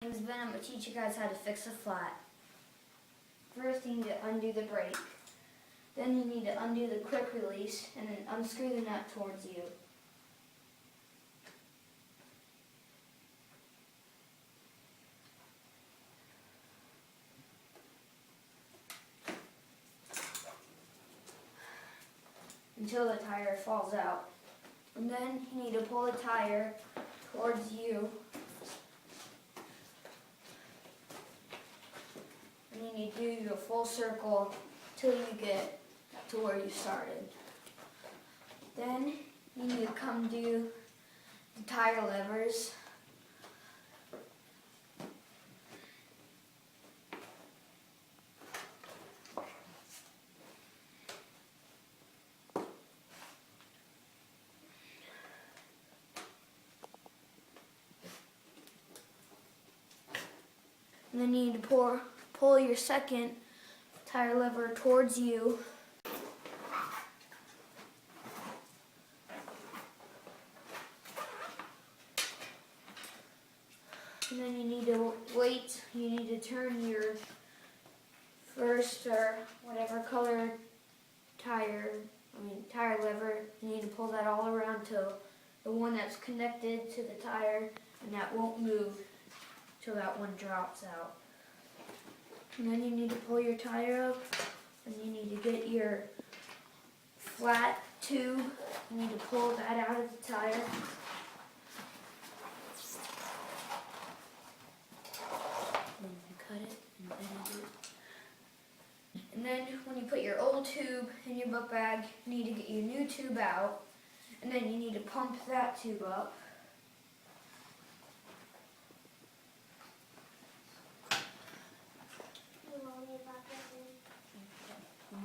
My name is Ben. I'm going to teach you guys how to fix a flat. First, you need to undo the brake. Then you need to undo the quick release and then unscrew the nut towards you. Until the tire falls out. And then you need to pull the tire towards you. And you need to do a full circle till you get to where you started. Then you need to come do the tire levers. And then you need to pull your second tire lever towards you. And then you need to wait. You need to turn your first or whatever color tire lever. You need to pull that all around till the one that's connected to the tire, and that won't move till that one drops out. And then you need to pull your tire up, and you need to get your flat tube. You need to pull that out of the tire. And you cut it and edit it. And then when you put your old tube in your book bag, you need to get your new tube out, and then you need to pump that tube up.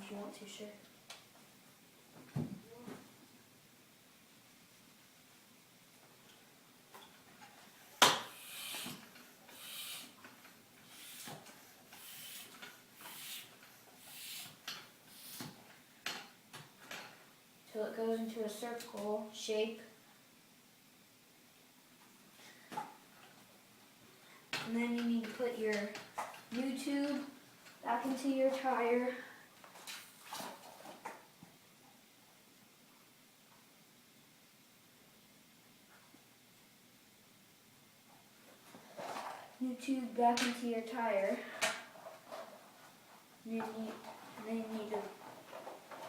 If you want to, sure. Till it goes into a circle shape. And then you need to put your new tube back into your tire. New tube back into your tire. And then you need to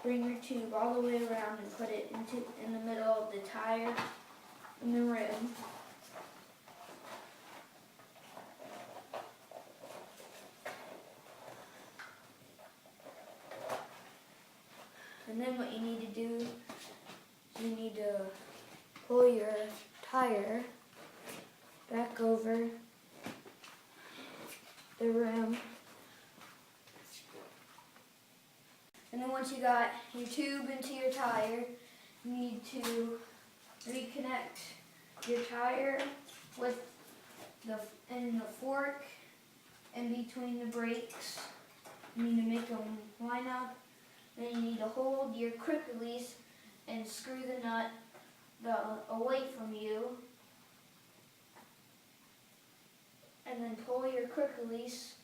bring your tube all the way around and put it in the middle of the tire and the rim. And then what you need to do, you need to pull your tire back over the rim. And then once you got your tube into your tire, you need to reconnect your tire with the fork in between the brakes. You need to make them line up. Then you need to hold your quick release and screw the nut away from you. And then pull your quick release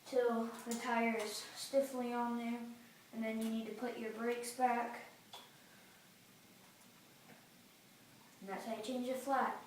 till the tire is stiffly on there. And then you need to put your brakes back. And that's how you change a flat.